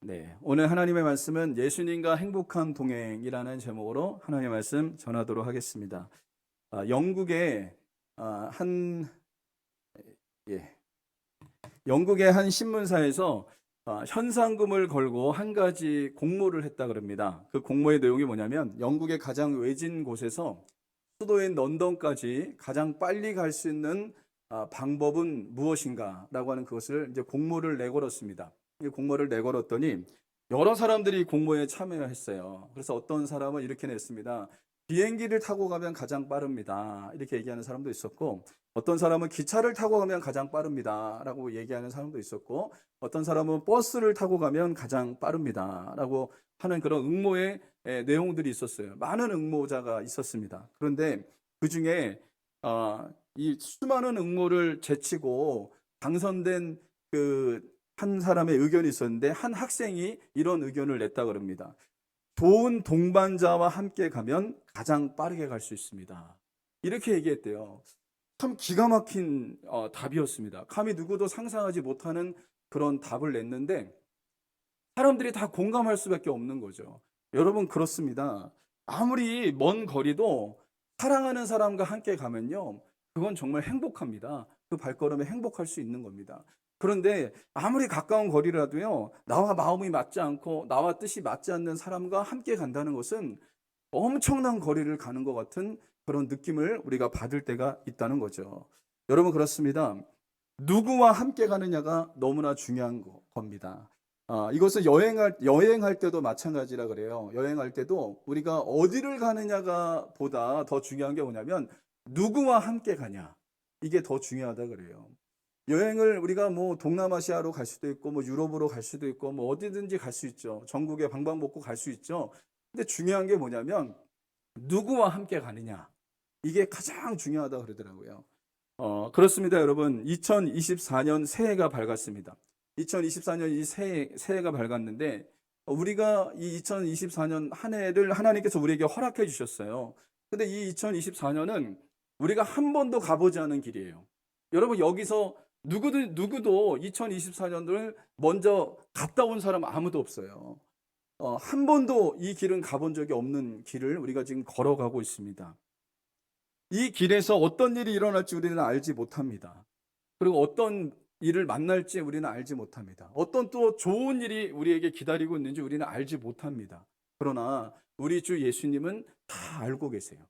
네, 오늘 하나님의 말씀은 예수님과 행복한 동행이라는 제목으로 하나님의 말씀 전하도록 하겠습니다. 영국의 한 예, 영국의 한 신문사에서 현상금을 걸고 한 가지 공모를 했다 그럽니다. 그 공모의 내용이 뭐냐면 영국의 가장 외진 곳에서 수도인 런던까지 가장 빨리 갈 수 있는 방법은 무엇인가라고 하는 그것을 이제 공모를 내걸었습니다. 이 공모를 내걸었더니 여러 사람들이 공모에 참여했어요. 그래서 어떤 사람은 이렇게 냈습니다. 비행기를 타고 가면 가장 빠릅니다. 이렇게 얘기하는 사람도 있었고, 어떤 사람은 기차를 타고 가면 가장 빠릅니다. 라고 얘기하는 사람도 있었고, 어떤 사람은 버스를 타고 가면 가장 빠릅니다. 라고 하는 그런 응모의 내용들이 있었어요. 많은 응모자가 있었습니다. 그런데 그 중에 이 수많은 응모를 제치고 당선된 그 한 사람의 의견이 있었는데, 한 학생이 이런 의견을 냈다 그럽니다. 좋은 동반자와 함께 가면 가장 빠르게 갈 수 있습니다. 이렇게 얘기했대요. 참 기가 막힌 답이었습니다. 감히 누구도 상상하지 못하는 그런 답을 냈는데 사람들이 다 공감할 수밖에 없는 거죠. 여러분, 그렇습니다. 아무리 먼 거리도 사랑하는 사람과 함께 가면요, 그건 정말 행복합니다. 그 발걸음에 행복할 수 있는 겁니다. 그런데 아무리 가까운 거리라도요, 나와 마음이 맞지 않고 나와 뜻이 맞지 않는 사람과 함께 간다는 것은 엄청난 거리를 가는 것 같은 그런 느낌을 우리가 받을 때가 있다는 거죠. 여러분, 그렇습니다. 누구와 함께 가느냐가 너무나 중요한 겁니다. 이것은 여행할 때도 마찬가지라 그래요. 여행할 때도 우리가 어디를 가느냐가 보다 더 중요한 게 뭐냐면 누구와 함께 가냐. 이게 더 중요하다 그래요. 여행을 우리가 뭐 동남아시아로 갈 수도 있고 뭐 유럽으로 갈 수도 있고 뭐 어디든지 갈 수 있죠. 전국에 방방곡곡 갈 수 있죠. 근데 중요한 게 뭐냐면 누구와 함께 가느냐. 이게 가장 중요하다 그러더라고요. 그렇습니다, 여러분. 2024년 새해가 밝았습니다. 2024년 이 새해가 밝았는데, 우리가 이 2024년 한 해를 하나님께서 우리에게 허락해 주셨어요. 근데 이 2024년은 우리가 한 번도 가보지 않은 길이에요. 여러분, 여기서 누구도 2024년을 먼저 갔다 온 사람 아무도 없어요. 한 번도 이 길은 가본 적이 없는 길을 우리가 지금 걸어가고 있습니다. 이 길에서 어떤 일이 일어날지 우리는 알지 못합니다. 그리고 어떤 일을 만날지 우리는 알지 못합니다. 어떤 또 좋은 일이 우리에게 기다리고 있는지 우리는 알지 못합니다. 그러나 우리 주 예수님은 다 알고 계세요.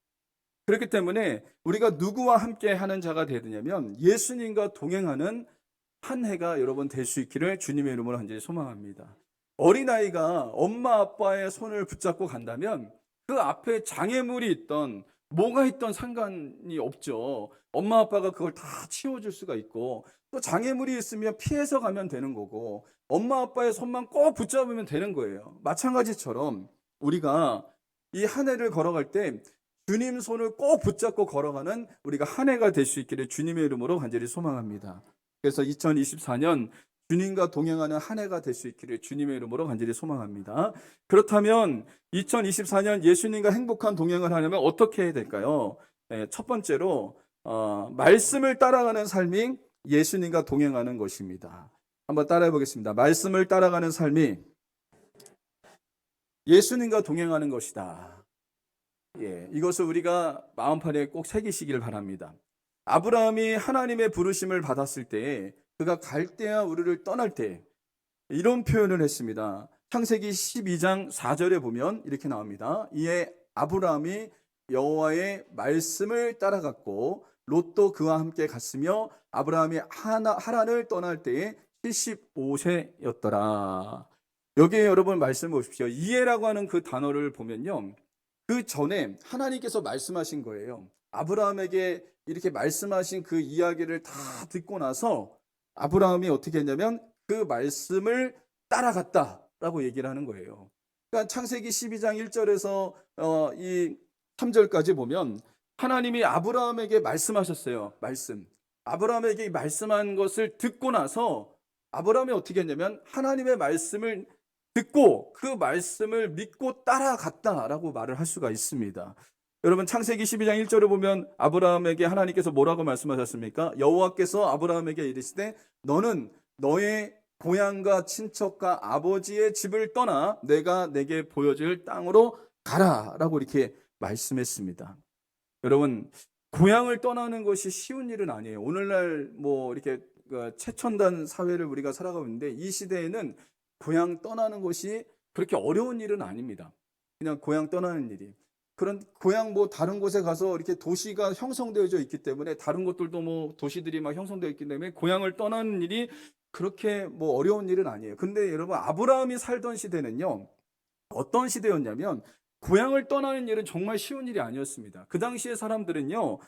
그렇기 때문에 우리가 누구와 함께 하는 자가 되느냐면 예수님과 동행하는 한 해가 여러분 될 수 있기를 주님의 이름으로 간절히 소망합니다. 어린아이가 엄마 아빠의 손을 붙잡고 간다면 그 앞에 장애물이 있던 뭐가 있던 상관이 없죠. 엄마 아빠가 그걸 다 치워줄 수가 있고 또 장애물이 있으면 피해서 가면 되는 거고 엄마 아빠의 손만 꼭 붙잡으면 되는 거예요. 마찬가지처럼 우리가 이 한 해를 걸어갈 때 주님 손을 꼭 붙잡고 걸어가는 우리가 한 해가 될 수 있기를 주님의 이름으로 간절히 소망합니다. 그래서 2024년 주님과 동행하는 한 해가 될 수 있기를 주님의 이름으로 간절히 소망합니다. 그렇다면 2024년 예수님과 행복한 동행을 하려면 어떻게 해야 될까요? 첫 번째로 말씀을 따라가는 삶이 예수님과 동행하는 것입니다. 한번 따라해 보겠습니다. 말씀을 따라가는 삶이 예수님과 동행하는 것이다. 이것을 우리가 마음판에 꼭 새기시길 바랍니다. 아브라함이 하나님의 부르심을 받았을 때 그가 갈대아 우르를 떠날 때 이런 표현을 했습니다. 창세기 12장 4절에 보면 이렇게 나옵니다. 이에 아브라함이 여호와의 말씀을 따라갔고 롯도 그와 함께 갔으며 아브라함이 하란을 떠날 때에 75세였더라. 여기에 여러분 말씀 보십시오. 이해라고 하는 그 단어를 보면요, 그 전에 하나님께서 말씀하신 거예요. 아브라함에게 이렇게 말씀하신 그 이야기를 다 듣고 나서 아브라함이 어떻게 했냐면 그 말씀을 따라갔다라고 얘기를 하는 거예요. 그러니까 창세기 12장 1절에서 이 3절까지 보면 하나님이 아브라함에게 말씀하셨어요. 아브라함에게 말씀한 것을 듣고 나서 아브라함이 어떻게 했냐면 하나님의 말씀을 듣고 그 말씀을 믿고 따라갔다라고 말을 할 수가 있습니다. 여러분, 창세기 12장 1절을 보면 아브라함에게 하나님께서 뭐라고 말씀하셨습니까? 여호와께서 아브라함에게 이르시되 너는 너의 고향과 친척과 아버지의 집을 떠나 내가 내게 보여줄 땅으로 가라라고 이렇게 말씀했습니다. 여러분, 고향을 떠나는 것이 쉬운 일은 아니에요. 오늘날 뭐 이렇게 최첨단 사회를 우리가 살아가고 있는데 이 시대에는 고향 떠나는 것이 그렇게 어려운 일은 아닙니다. 그냥 고향 떠나는 일이. 그런 고향 뭐 다른 곳에 가서 이렇게 도시가 형성되어져 있기 때문에 다른 곳들도 뭐 도시들이 막 형성되어 있기 때문에 고향을 떠나는 일이 그렇게 뭐 어려운 일은 아니에요. 근데 여러분, 아브라함이 살던 시대는요, 어떤 시대였냐면 고향을 떠나는 일은 정말 쉬운 일이 아니었습니다. 그 당시의 사람들은요,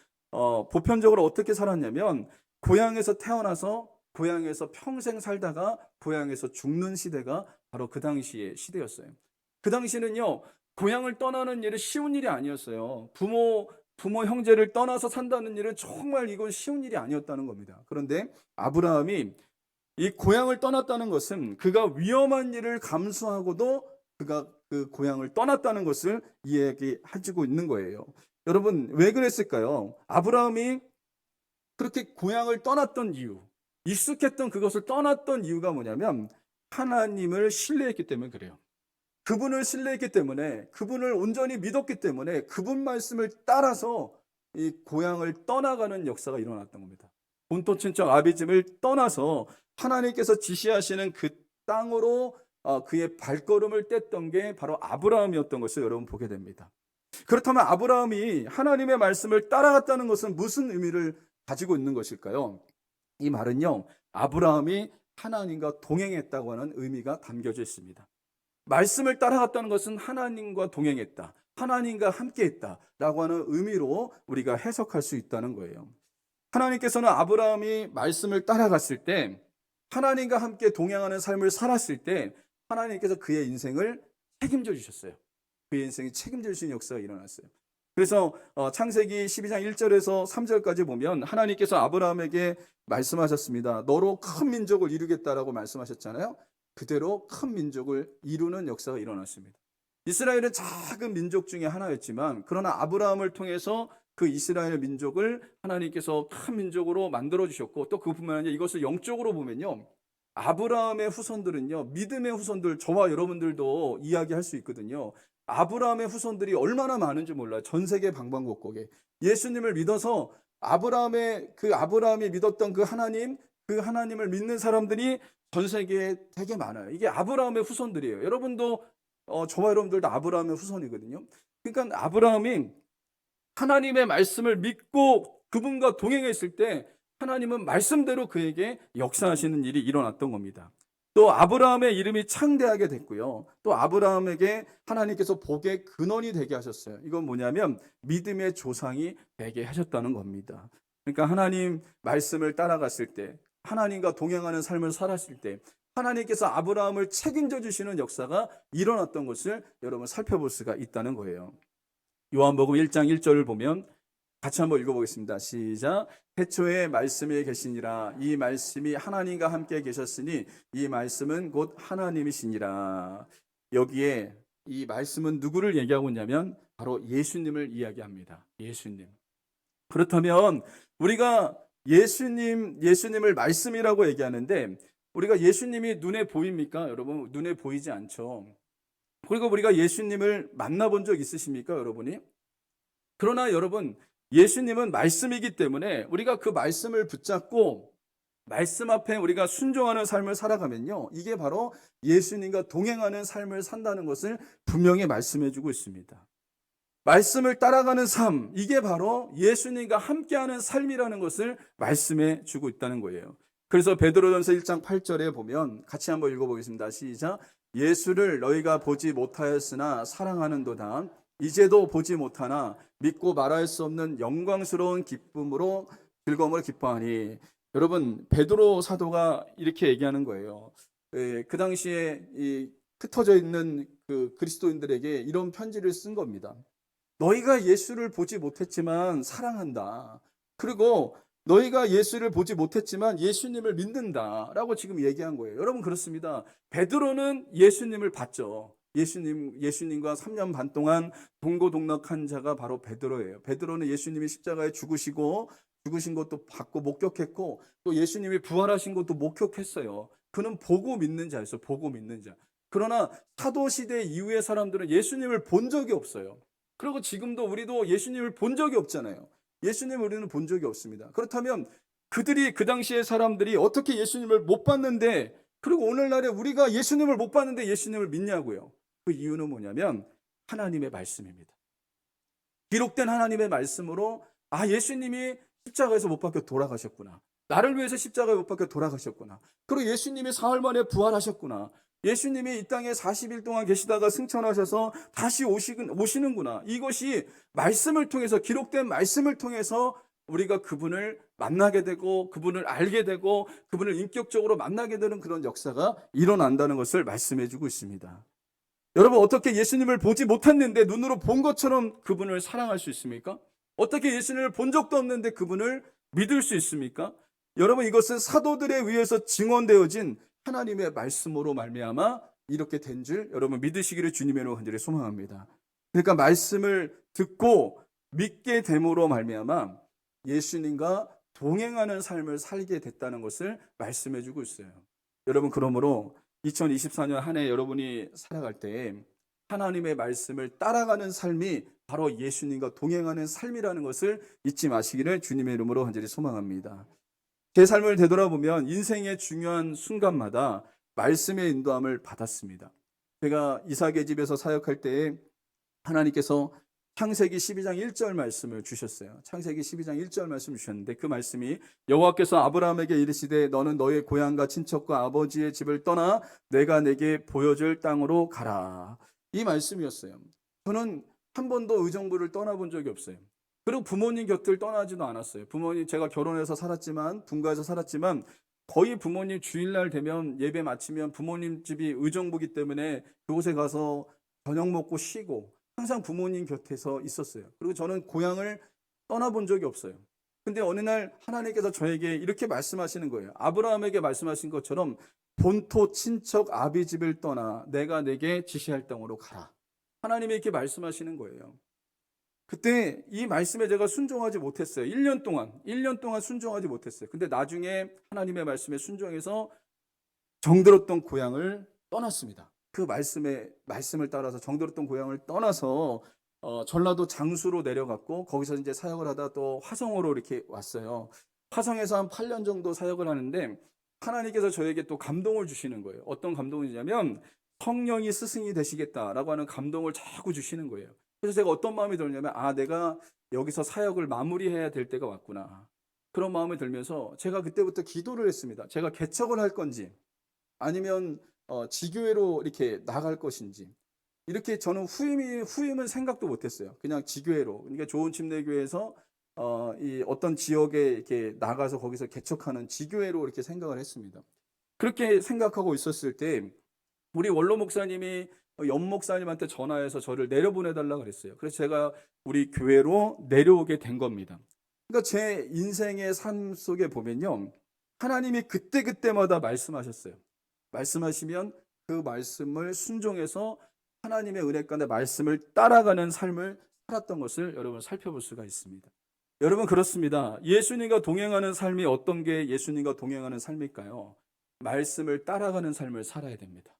보편적으로 어떻게 살았냐면 고향에서 태어나서 고향에서 평생 살다가 고향에서 죽는 시대가 바로 그 당시의 시대였어요. 그 당시는요, 고향을 떠나는 일은 쉬운 일이 아니었어요. 부모 형제를 떠나서 산다는 일은 정말 이건 쉬운 일이 아니었다는 겁니다. 그런데 아브라함이 이 고향을 떠났다는 것은 그가 위험한 일을 감수하고도 그가 그 고향을 떠났다는 것을 이야기해주고 있는 거예요. 여러분, 왜 그랬을까요? 아브라함이 그렇게 고향을 떠났던 이유, 익숙했던 그것을 떠났던 이유가 뭐냐면 하나님을 신뢰했기 때문에 그래요. 그분을 신뢰했기 때문에, 그분을 온전히 믿었기 때문에 그분 말씀을 따라서 이 고향을 떠나가는 역사가 일어났던 겁니다. 본토 친척 아비집을 떠나서 하나님께서 지시하시는 그 땅으로 그의 발걸음을 뗐던 게 바로 아브라함이었던 것을 여러분 보게 됩니다. 그렇다면 아브라함이 하나님의 말씀을 따라갔다는 것은 무슨 의미를 가지고 있는 것일까요? 이 말은요, 아브라함이 하나님과 동행했다고 하는 의미가 담겨져 있습니다. 말씀을 따라갔다는 것은 하나님과 동행했다, 하나님과 함께했다라고 하는 의미로 우리가 해석할 수 있다는 거예요. 하나님께서는 아브라함이 말씀을 따라갔을 때, 하나님과 함께 동행하는 삶을 살았을 때 하나님께서 그의 인생을 책임져 주셨어요. 그의 인생이 책임져 주신 역사가 일어났어요. 그래서 창세기 12장 1절에서 3절까지 보면 하나님께서 아브라함에게 말씀하셨습니다. 너로 큰 민족을 이루겠다라고 말씀하셨잖아요. 그대로 큰 민족을 이루는 역사가 일어났습니다. 이스라엘은 작은 민족 중에 하나였지만 그러나 아브라함을 통해서 그 이스라엘 민족을 하나님께서 큰 민족으로 만들어 주셨고, 또 그뿐만 아니라 이것을 영적으로 보면요, 아브라함의 후손들은요, 믿음의 후손들, 저와 여러분들도 이야기할 수 있거든요. 아브라함의 후손들이 얼마나 많은지 몰라요. 전 세계 방방곡곡에 예수님을 믿어서 아브라함이 믿었던 그 하나님을 믿는 사람들이 전 세계에 되게 많아요. 이게 아브라함의 후손들이에요. 여러분도 저와 여러분들도 아브라함의 후손이거든요. 그러니까 아브라함이 하나님의 말씀을 믿고 그분과 동행했을 때 하나님은 말씀대로 그에게 역사하시는 일이 일어났던 겁니다. 또 아브라함의 이름이 창대하게 됐고요. 또 아브라함에게 하나님께서 복의 근원이 되게 하셨어요. 이건 뭐냐면 믿음의 조상이 되게 하셨다는 겁니다. 그러니까 하나님 말씀을 따라갔을 때, 하나님과 동행하는 삶을 살았을 때 하나님께서 아브라함을 책임져 주시는 역사가 일어났던 것을 여러분 살펴볼 수가 있다는 거예요. 요한복음 1장 1절을 보면 같이 한번 읽어보겠습니다. 시작. 태초에 말씀이 계시니라. 이 말씀이 하나님과 함께 계셨으니 이 말씀은 곧 하나님이시니라. 여기에 이 말씀은 누구를 얘기하고 있냐면 바로 예수님을 이야기합니다. 예수님. 그렇다면 우리가 예수님을 말씀이라고 얘기하는데 우리가 예수님이 눈에 보입니까? 여러분, 눈에 보이지 않죠. 그리고 우리가 예수님을 만나본 적 있으십니까, 여러분이? 그러나 여러분, 예수님은 말씀이기 때문에 우리가 그 말씀을 붙잡고 말씀 앞에 우리가 순종하는 삶을 살아가면요, 이게 바로 예수님과 동행하는 삶을 산다는 것을 분명히 말씀해 주고 있습니다. 말씀을 따라가는 삶, 이게 바로 예수님과 함께하는 삶이라는 것을 말씀해 주고 있다는 거예요. 그래서 베드로전서 1장 8절에 보면 같이 한번 읽어보겠습니다. 시작. 예수를 너희가 보지 못하였으나 사랑하는도다. 이제도 보지 못하나 믿고 말할 수 없는 영광스러운 기쁨으로 즐거움을 기뻐하니. 여러분, 베드로 사도가 이렇게 얘기하는 거예요. 그 당시에 흩어져 있는 그 그리스도인들에게 이런 편지를 쓴 겁니다. 너희가 예수를 보지 못했지만 사랑한다. 그리고 너희가 예수를 보지 못했지만 예수님을 믿는다라고 지금 얘기한 거예요. 여러분, 그렇습니다. 베드로는 예수님을 봤죠. 예수님과 3년 반 동안 동고동락한 자가 바로 베드로예요. 베드로는 예수님이 십자가에 죽으신 것도 봤고 목격했고 또 예수님이 부활하신 것도 목격했어요. 그는 보고 믿는 자였어요. 보고 믿는 자. 그러나 사도시대 이후의 사람들은 예수님을 본 적이 없어요. 그리고 지금도 우리도 예수님을 본 적이 없잖아요. 예수님을 우리는 본 적이 없습니다. 그렇다면 그들이 그 당시의 사람들이 어떻게 예수님을 못 봤는데, 그리고 오늘날에 우리가 예수님을 못 봤는데 예수님을 믿냐고요. 그 이유는 뭐냐면 하나님의 말씀입니다. 기록된 하나님의 말씀으로 예수님이 십자가에서 못 박혀 돌아가셨구나. 나를 위해서 십자가에 못 박혀 돌아가셨구나. 그리고 예수님이 사흘 만에 부활하셨구나. 예수님이 이 땅에 40일 동안 계시다가 승천하셔서 다시 오시는구나. 이것이 말씀을 통해서, 기록된 말씀을 통해서 우리가 그분을 만나게 되고 그분을 알게 되고 그분을 인격적으로 만나게 되는 그런 역사가 일어난다는 것을 말씀해 주고 있습니다. 여러분, 어떻게 예수님을 보지 못했는데 눈으로 본 것처럼 그분을 사랑할 수 있습니까? 어떻게 예수님을 본 적도 없는데 그분을 믿을 수 있습니까? 여러분, 이것은 사도들에 의해서 증언되어진 하나님의 말씀으로 말미암아 이렇게 된 줄 여러분 믿으시기를 주님의 이름으로 간절히 소망합니다. 그러니까 말씀을 듣고 믿게 됨으로 말미암아 예수님과 동행하는 삶을 살게 됐다는 것을 말씀해 주고 있어요. 여러분, 그러므로 2024년 한 해 여러분이 살아갈 때 하나님의 말씀을 따라가는 삶이 바로 예수님과 동행하는 삶이라는 것을 잊지 마시기를 주님의 이름으로 간절히 소망합니다. 제 삶을 되돌아보면 인생의 중요한 순간마다 말씀의 인도함을 받았습니다. 제가 이삭의 집에서 사역할 때에 하나님께서 창세기 12장 1절 말씀을 주셨어요. 창세기 12장 1절 말씀을 주셨는데 그 말씀이 여호와께서 아브라함에게 이르시되 너는 너의 고향과 친척과 아버지의 집을 떠나 내가 내게 보여줄 땅으로 가라. 이 말씀이었어요. 저는 한 번도 의정부를 떠나본 적이 없어요. 그리고 부모님 곁을 떠나지도 않았어요. 부모님, 제가 결혼해서 살았지만, 분가해서 살았지만 거의 부모님 주일날 되면 예배 마치면 부모님 집이 의정부기 때문에 그곳에 가서 저녁 먹고 쉬고 항상 부모님 곁에서 있었어요. 그리고 저는 고향을 떠나본 적이 없어요. 근데 어느 날 하나님께서 저에게 이렇게 말씀하시는 거예요. 아브라함에게 말씀하신 것처럼 본토 친척 아비 집을 떠나 내가 내게 지시할 땅으로 가라. 하나님이 이렇게 말씀하시는 거예요. 그때 이 말씀에 제가 순종하지 못했어요. 1년 동안 순종하지 못했어요. 근데 나중에 하나님의 말씀에 순종해서 정들었던 고향을 떠났습니다. 그 말씀을 따라서 정들었던 고향을 떠나서 전라도 장수로 내려갔고 거기서 이제 사역을 하다 또 화성으로 이렇게 왔어요. 화성에서 한 8년 정도 사역을 하는데 하나님께서 저에게 또 감동을 주시는 거예요. 어떤 감동이냐면 성령이 스승이 되시겠다라고 하는 감동을 자꾸 주시는 거예요. 그래서 제가 어떤 마음이 들냐면 내가 여기서 사역을 마무리해야 될 때가 왔구나. 그런 마음이 들면서 제가 그때부터 기도를 했습니다. 제가 개척을 할 건지 아니면 지교회로 이렇게 나갈 것인지. 이렇게 저는 후임은 생각도 못했어요. 그냥 지교회로, 그러니까 좋은 침례교회에서 이 어떤 지역에 이렇게 나가서 거기서 개척하는 지교회로 이렇게 생각을 했습니다. 그렇게 생각하고 있었을 때 우리 원로 목사님이 연 목사님한테 전화해서 저를 내려보내달라고 그랬어요. 그래서 제가 우리 교회로 내려오게 된 겁니다. 그러니까 제 인생의 삶 속에 보면요, 하나님이 그때그때마다 말씀하셨어요. 말씀하시면 그 말씀을 순종해서 하나님의 은혜 가운데 말씀을 따라가는 삶을 살았던 것을 여러분 살펴볼 수가 있습니다. 여러분, 그렇습니다. 예수님과 동행하는 삶이 어떤 게 예수님과 동행하는 삶일까요? 말씀을 따라가는 삶을 살아야 됩니다.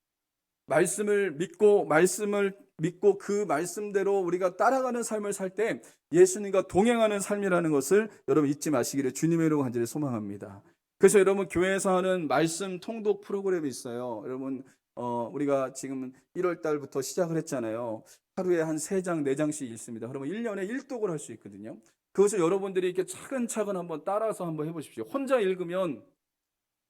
말씀을 믿고 그 말씀대로 우리가 따라가는 삶을 살 때 예수님과 동행하는 삶이라는 것을 여러분 잊지 마시기를 주님의 이름으로 간절히 소망합니다. 그래서 여러분, 교회에서 하는 말씀 통독 프로그램이 있어요. 여러분, 우리가 지금 1월 달부터 시작을 했잖아요. 하루에 한 3장, 4장씩 읽습니다. 그러면 1년에 1독을 할 수 있거든요. 그것을 여러분들이 이렇게 차근차근 한번 따라서 한번 해보십시오. 혼자 읽으면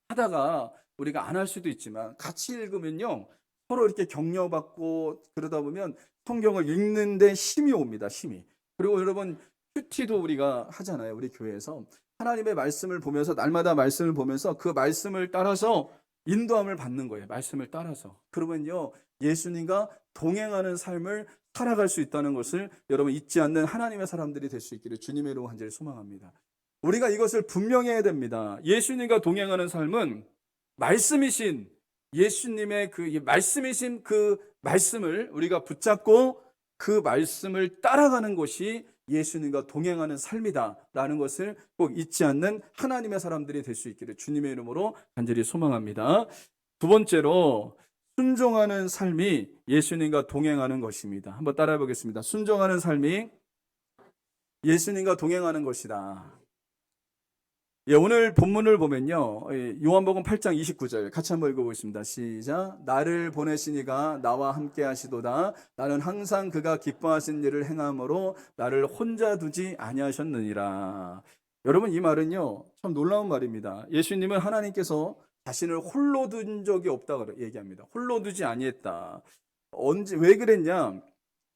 하다가 우리가 안 할 수도 있지만 같이 읽으면요, 서로 이렇게 격려받고 그러다 보면 성경을 읽는데 힘이 옵니다. 힘이. 그리고 여러분, 큐티도 우리가 하잖아요. 우리 교회에서 하나님의 말씀을 보면서 날마다 말씀을 보면서 그 말씀을 따라서 인도함을 받는 거예요. 말씀을 따라서. 그러면요, 예수님과 동행하는 삶을 살아갈 수 있다는 것을 여러분 잊지 않는 하나님의 사람들이 될 수 있기를 주님의 이름으로 간절히 소망합니다. 우리가 이것을 분명해야 됩니다. 예수님과 동행하는 삶은 말씀이신 예수님의 말씀이신 그 말씀을 우리가 붙잡고 그 말씀을 따라가는 것이 예수님과 동행하는 삶이다라는 것을 꼭 잊지 않는 하나님의 사람들이 될 수 있기를 주님의 이름으로 간절히 소망합니다. 두 번째로 순종하는 삶이 예수님과 동행하는 것입니다. 한번 따라해 보겠습니다. 순종하는 삶이 예수님과 동행하는 것이다. 예, 오늘 본문을 보면요. 요한복음 8장 29절 같이 한번 읽어보겠습니다. 시작. 나를 보내신 이가 나와 함께 하시도다. 나는 항상 그가 기뻐하신 일을 행함으로 나를 혼자 두지 아니하셨느니라. 여러분, 이 말은요, 참 놀라운 말입니다. 예수님은 하나님께서 자신을 홀로 둔 적이 없다고 얘기합니다. 홀로 두지 아니했다. 언제, 왜 그랬냐?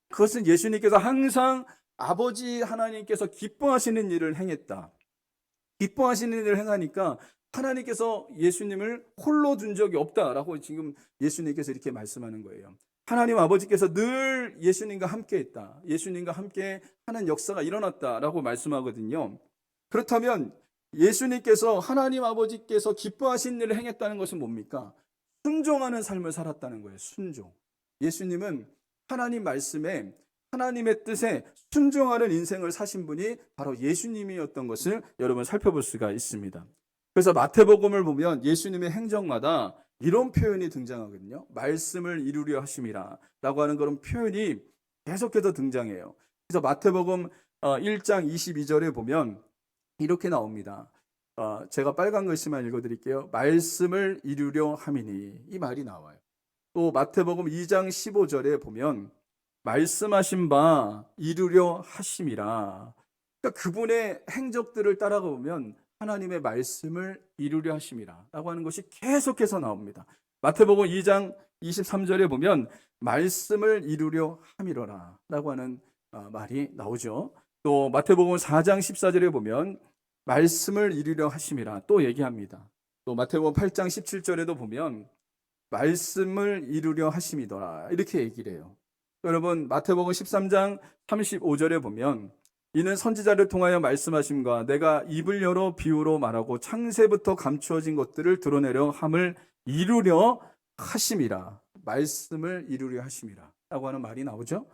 그것은 예수님께서 항상 아버지 하나님께서 기뻐하시는 일을 행했다. 기뻐하시는 일을 행하니까 하나님께서 예수님을 홀로 둔 적이 없다라고 지금 예수님께서 이렇게 말씀하는 거예요. 하나님 아버지께서 늘 예수님과 함께 했다. 예수님과 함께 하는 역사가 일어났다라고 말씀하거든요. 그렇다면 예수님께서 하나님 아버지께서 기뻐하신 일을 행했다는 것은 뭡니까? 순종하는 삶을 살았다는 거예요. 순종. 예수님은 하나님 말씀에 하나님의 뜻에 순종하는 인생을 사신 분이 바로 예수님이었던 것을 여러분 살펴볼 수가 있습니다. 그래서 마태복음을 보면 예수님의 행적마다 이런 표현이 등장하거든요. 말씀을 이루려 하심이라 라고 하는 그런 표현이 계속해서 등장해요. 그래서 마태복음 1장 22절에 보면 이렇게 나옵니다. 제가 빨간 글씨만 읽어드릴게요. 말씀을 이루려 함이니, 이 말이 나와요. 또 마태복음 2장 15절에 보면 말씀하신 바 이루려 하심이라. 그러니까 그분의 행적들을 따라가 보면 하나님의 말씀을 이루려 하심이라 라고 하는 것이 계속해서 나옵니다. 마태복음 2장 23절에 보면 말씀을 이루려 함이로라 라고 하는 말이 나오죠. 또 마태복음 4장 14절에 보면 말씀을 이루려 하심이라 또 얘기합니다. 또 마태복음 8장 17절에도 보면 말씀을 이루려 하심이더라 이렇게 얘기를 해요. 여러분 마태복음 13장 35절에 보면 이는 선지자를 통하여 말씀하심과 내가 입을 열어 비유로 말하고 창세부터 감추어진 것들을 드러내려 함을 이루려 하심이라. 말씀을 이루려 하심이라 라고 하는 말이 나오죠.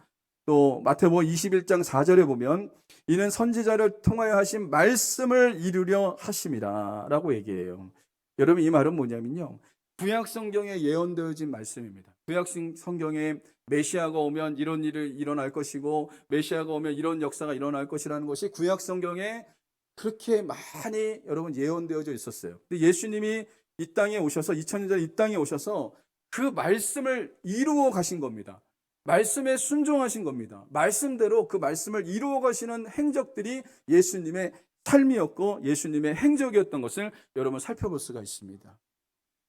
또 마태복음 21장 4절에 보면 이는 선지자를 통하여 하신 말씀을 이루려 하심이라 라고 얘기해요. 여러분 이 말은 뭐냐면요, 구약 성경에 예언되어진 말씀입니다. 구약 성경에 메시아가 오면 이런 일이 일어날 것이고 메시아가 오면 이런 역사가 일어날 것이라는 것이 구약 성경에 그렇게 많이 여러분 예언되어져 있었어요. 근데 예수님이 이 땅에 오셔서 2000년 전에 이 땅에 오셔서 그 말씀을 이루어 가신 겁니다. 말씀에 순종하신 겁니다. 말씀대로 그 말씀을 이루어 가시는 행적들이 예수님의 삶이었고 예수님의 행적이었던 것을 여러분 살펴볼 수가 있습니다.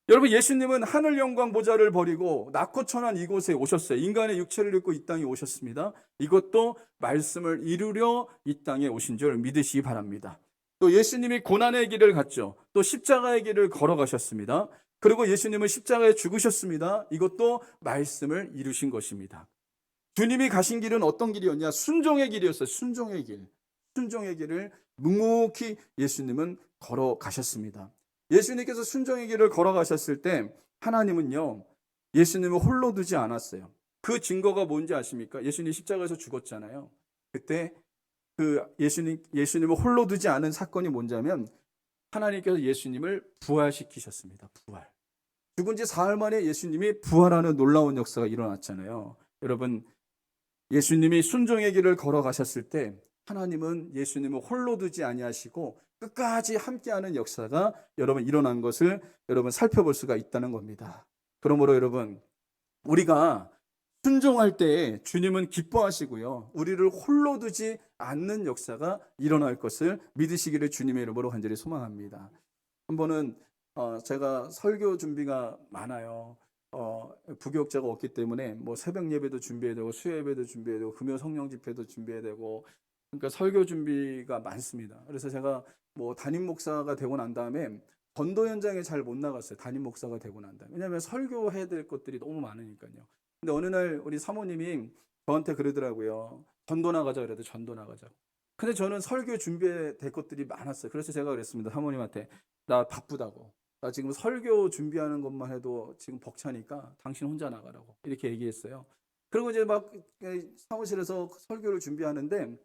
여러분 예수님은 하늘 영광 보좌를 버리고 낮고 천한 이곳에 오셨어요. 인간의 육체를 입고 이 땅에 오셨습니다. 이것도 말씀을 이루려 이 땅에 오신 줄 믿으시기 바랍니다. 또 예수님이 고난의 길을 갔죠. 또 십자가의 길을 걸어가셨습니다. 그리고 예수님은 십자가에 죽으셨습니다. 이것도 말씀을 이루신 것입니다. 주님이 가신 길은 어떤 길이었냐? 순종의 길이었어요. 순종의 길. 순종의 길을 묵묵히 예수님은 걸어가셨습니다. 예수님께서 순종의 길을 걸어가셨을 때 하나님은요, 예수님을 홀로 두지 않았어요. 그 증거가 뭔지 아십니까? 예수님 십자가에서 죽었잖아요. 그때 그 예수님을 홀로 두지 않은 사건이 뭔지하면 하나님께서 예수님을 부활시키셨습니다. 부활. 죽은 지 사흘 만에 예수님이 부활하는 놀라운 역사가 일어났잖아요. 여러분, 예수님이 순종의 길을 걸어가셨을 때 하나님은 예수님을 홀로 두지 아니하시고 끝까지 함께하는 역사가 여러분 일어난 것을 여러분 살펴볼 수가 있다는 겁니다. 그러므로 여러분 우리가 순종할 때 주님은 기뻐하시고요. 우리를 홀로 두지 않는 역사가 일어날 것을 믿으시기를 주님의 이름으로 간절히 소망합니다. 한 번은 제가 설교 준비가 많아요. 부교육자가 없기 때문에 뭐 새벽 예배도 준비해야 되고 수요 예배도 준비해야 되고 금요 성령 집회도 준비해야 되고 그러니까 설교 준비가 많습니다. 그래서 제가 뭐 담임 목사가 되고 난 다음에 전도 현장에 잘 못 나갔어요. 담임 목사가 되고 난 다음에. 왜냐하면 설교해야 될 것들이 너무 많으니까요. 근데 어느 날 우리 사모님이 저한테 그러더라고요. 전도 나가자 그래도 전도 나가자. 근데 저는 설교 준비해야 될 것들이 많았어요. 그래서 제가 그랬습니다. 사모님한테 나 바쁘다고. 나 지금 설교 준비하는 것만 해도 지금 벅차니까 당신 혼자 나가라고 이렇게 얘기했어요. 그리고 이제 막 사무실에서 설교를 준비하는데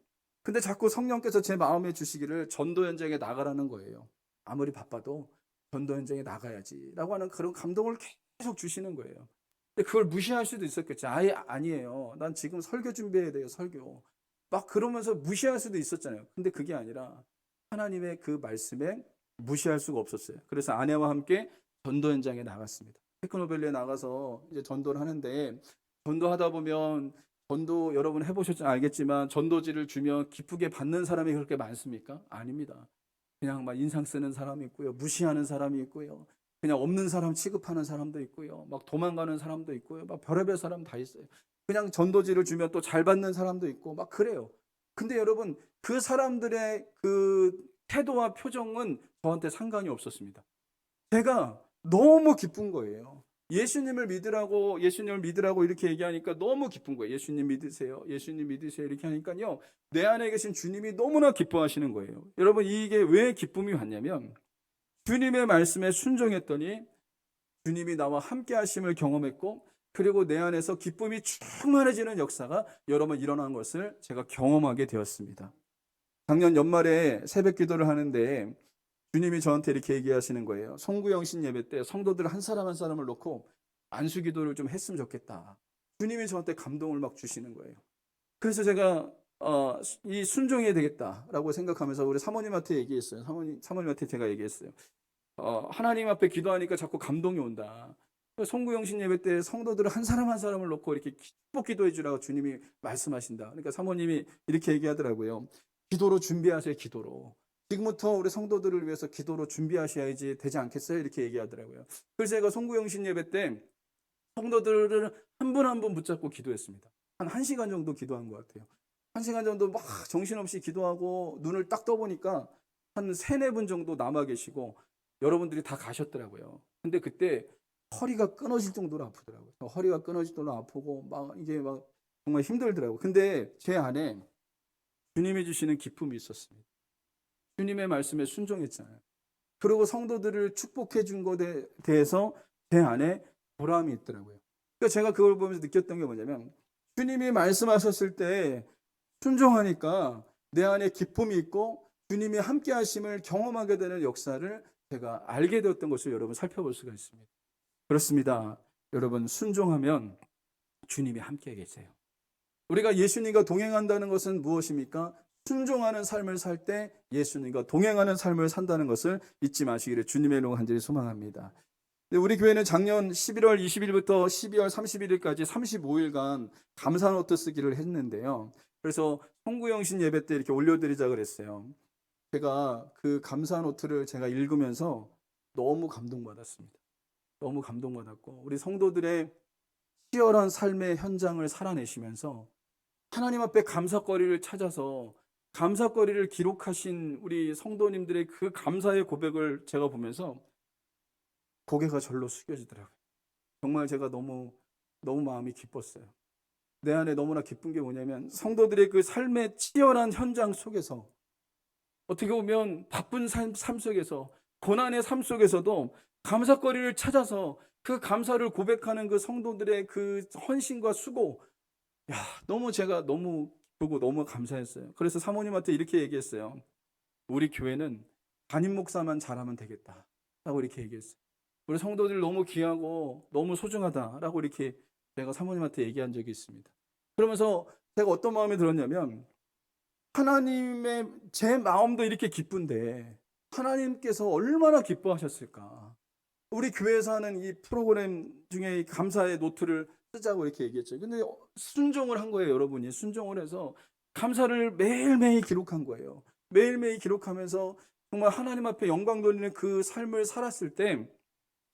근데 자꾸 성령께서 제 마음에 주시기를 전도 현장에 나가라는 거예요. 아무리 바빠도 전도 현장에 나가야지라고 하는 그런 감동을 계속 주시는 거예요. 근데 그걸 무시할 수도 있었겠죠. 아예 아니에요. 난 지금 설교 준비해야 돼요, 설교. 막 그러면서 무시할 수도 있었잖아요. 근데 그게 아니라 하나님의 그 말씀에 무시할 수가 없었어요. 그래서 아내와 함께 전도 현장에 나갔습니다. 테크노밸리에 나가서 이제 전도를 하는데, 전도하다 보면, 전도 여러분 해보셨죠? 알겠지만 전도지를 주면 기쁘게 받는 사람이 그렇게 많습니까? 아닙니다. 그냥 막 인상 쓰는 사람이 있고요, 무시하는 사람이 있고요, 그냥 없는 사람 취급하는 사람도 있고요, 막 도망가는 사람도 있고요, 막 별의별 사람 다 있어요. 그냥 전도지를 주면 또 잘 받는 사람도 있고 막 그래요. 근데 여러분, 그 사람들의 그 태도와 표정은 저한테 상관이 없었습니다. 제가 너무 기쁜 거예요. 예수님을 믿으라고 이렇게 얘기하니까 너무 기쁜 거예요. 예수님 믿으세요. 예수님 믿으세요. 이렇게 하니까요, 내 안에 계신 주님이 너무나 기뻐하시는 거예요. 여러분, 이게 왜 기쁨이 왔냐면, 주님의 말씀에 순종했더니 주님이 나와 함께 하심을 경험했고, 그리고 내 안에서 기쁨이 충만해지는 역사가 여러 번 일어난 것을 제가 경험하게 되었습니다. 작년 연말에 새벽 기도를 하는데 주님이 저한테 이렇게 얘기하시는 거예요. 송구영신 예배 때 성도들 한 사람 한 사람을 놓고 안수 기도를 좀 했으면 좋겠다. 주님이 저한테 감동을 막 주시는 거예요. 그래서 제가 이 순종해야 되겠다라고 생각하면서 우리 사모님한테 얘기했어요. 사모님한테 제가 얘기했어요. 하나님 앞에 기도하니까 자꾸 감동이 온다. 송구영신 예배 때 성도들을 한 사람 한 사람을 놓고 이렇게 축복 기도해 주라고 주님이 말씀하신다. 그러니까 사모님이 이렇게 얘기하더라고요. 기도로 준비하세요, 기도로. 지금부터 우리 성도들을 위해서 기도로 준비하셔야지 되지 않겠어요? 이렇게 얘기하더라고요. 그래서 제가 송구영신 예배 때 성도들을 한 분 한 분 붙잡고 기도했습니다. 한 1시간 정도 기도한 것 같아요. 1시간 정도 막 정신없이 기도하고 눈을 딱 떠보니까 한 3-4분 정도 남아 계시고 여러분들이 다 가셨더라고요. 근데 그때 허리가 끊어질 정도로 아프더라고요. 허리가 끊어질 정도로 아프고 막 이게 막 정말 힘들더라고요. 근데 제 안에 주님이 주시는 기쁨이 있었습니다. 주님의 말씀에 순종했잖아요. 그리고 성도들을 축복해 준 것에 대해서 제 안에 보람이 있더라고요. 그러니까 제가 그걸 보면서 느꼈던 게 뭐냐면, 주님이 말씀하셨을 때 순종하니까 내 안에 기쁨이 있고 주님이 함께 하심을 경험하게 되는 역사를 제가 알게 되었던 것을 여러분 살펴볼 수가 있습니다. 그렇습니다. 여러분, 순종하면 주님이 함께 계세요. 우리가 예수님과 동행한다는 것은 무엇입니까? 순종하는 삶을 살 때 예수님과 동행하는 삶을 산다는 것을 잊지 마시기를 주님의 이름으로 간절히 소망합니다. 우리 교회는 작년 11월 20일부터 12월 31일까지 35일간 감사 노트 쓰기를 했는데요. 그래서 송구영신 예배 때 이렇게 올려드리자 그랬어요. 제가 그 감사 노트를 제가 읽으면서 너무 감동받았습니다. 너무 감동받았고, 우리 성도들의 치열한 삶의 현장을 살아내시면서 하나님 앞에 감사거리를 찾아서 감사거리를 기록하신 우리 성도님들의 그 감사의 고백을 제가 보면서 고개가 절로 숙여지더라고요. 정말 제가 너무 마음이 기뻤어요. 내 안에 너무나 기쁜 게 뭐냐면, 성도들의 그 삶의 치열한 현장 속에서, 어떻게 보면 바쁜 삶 속에서, 고난의 삶 속에서도 감사거리를 찾아서 그 감사를 고백하는 그 성도들의 그 헌신과 수고, 제가 너무 기쁘고 너무 감사했어요. 그래서 사모님한테 이렇게 얘기했어요. 우리 교회는 담임 목사만 잘하면 되겠다 라고 이렇게 얘기했어요. 우리 성도들 너무 귀하고 너무 소중하다라고 이렇게 제가 사모님한테 얘기한 적이 있습니다. 그러면서 제가 어떤 마음이 들었냐면, 하나님의 제 마음도 이렇게 기쁜데 하나님께서 얼마나 기뻐하셨을까. 우리 교회에서 하는 이 프로그램 중에 감사의 노트를 쓰자고 이렇게 얘기했죠. 근데 순종을 한 거예요. 여러분이 순종을 해서 감사를 매일매일 기록한 거예요. 매일매일 기록하면서 정말 하나님 앞에 영광 돌리는 그 삶을 살았을 때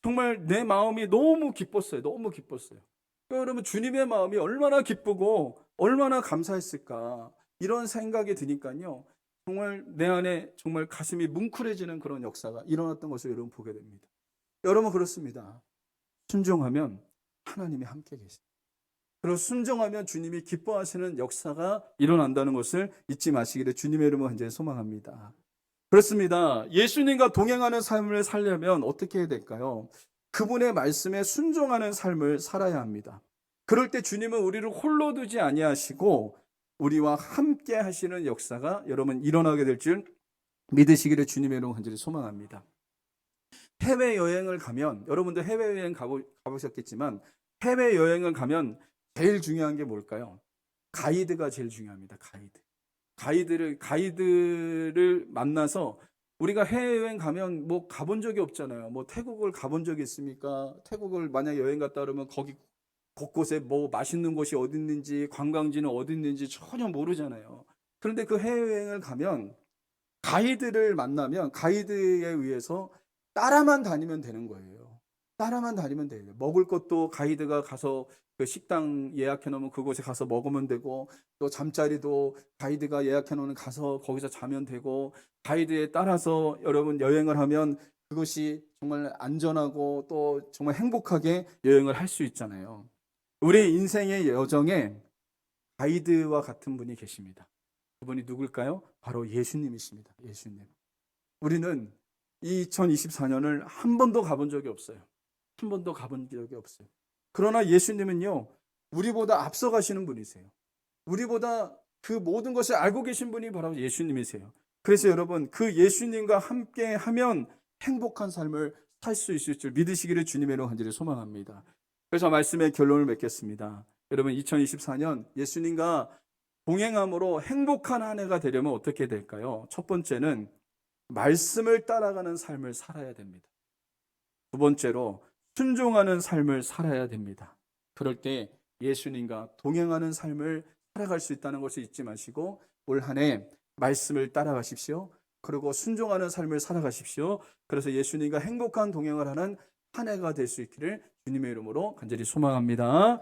정말 내 마음이 너무 기뻤어요. 너무 기뻤어요. 그러니까 여러분, 주님의 마음이 얼마나 기쁘고 얼마나 감사했을까, 이런 생각이 드니까요, 정말 내 안에 정말 가슴이 뭉클해지는 그런 역사가 일어났던 것을 여러분 보게 됩니다. 여러분, 그렇습니다. 순종하면 하나님이 함께 계세요. 그리고 순종하면 주님이 기뻐하시는 역사가 일어난다는 것을 잊지 마시기를 주님의 이름으로 간절히 소망합니다. 그렇습니다. 예수님과 동행하는 삶을 살려면 어떻게 해야 될까요? 그분의 말씀에 순종하는 삶을 살아야 합니다. 그럴 때 주님은 우리를 홀로 두지 아니하시고 우리와 함께 하시는 역사가 여러분 일어나게 될 줄 믿으시기를 주님의 이름으로 간절히 소망합니다. 해외여행을 가면, 여러분도 해외여행 가보셨겠지만 해외여행을 가면 제일 중요한 게 뭘까요? 가이드가 제일 중요합니다. 가이드를 만나서, 우리가 해외여행 가면 뭐 가본 적이 없잖아요. 뭐 태국을 가본 적이 있습니까? 태국을 만약 여행 갔다 그러면 거기 곳곳에 뭐 맛있는 곳이 어디 있는지, 관광지는 어디 있는지 전혀 모르잖아요. 그런데 그 해외여행을 가면 가이드를 만나면 가이드에 의해서 따라만 다니면 되는 거예요. 따라만 다니면 돼요. 먹을 것도 가이드가 가서 그 식당 예약해 놓으면 그곳에 가서 먹으면 되고, 또 잠자리도 가이드가 예약해 놓으면 가서 거기서 자면 되고, 가이드에 따라서 여러분 여행을 하면 그것이 정말 안전하고 또 정말 행복하게 여행을 할 수 있잖아요. 우리 인생의 여정에 가이드와 같은 분이 계십니다. 그분이 누굴까요? 바로 예수님이십니다. 예수님. 우리는 2024년을 한 번도 가본 적이 없어요. 한 번도 가본 적이 없어요. 그러나 예수님은요, 우리보다 앞서가시는 분이세요. 우리보다 그 모든 것을 알고 계신 분이 바로 예수님이세요. 그래서 여러분, 그 예수님과 함께 하면 행복한 삶을 살 수 있을 줄 믿으시기를 주님의 이름으로 간절히 소망합니다. 그래서 말씀의 결론을 맺겠습니다. 여러분, 2024년 예수님과 동행함으로 행복한 한 해가 되려면 어떻게 될까요? 첫 번째는 말씀을 따라가는 삶을 살아야 됩니다. 두 번째로 순종하는 삶을 살아야 됩니다. 그럴 때 예수님과 동행하는 삶을 살아갈 수 있다는 것을 잊지 마시고 올 한 해 말씀을 따라가십시오. 그리고 순종하는 삶을 살아가십시오. 그래서 예수님과 행복한 동행을 하는 한 해가 될 수 있기를 주님의 이름으로 간절히 소망합니다.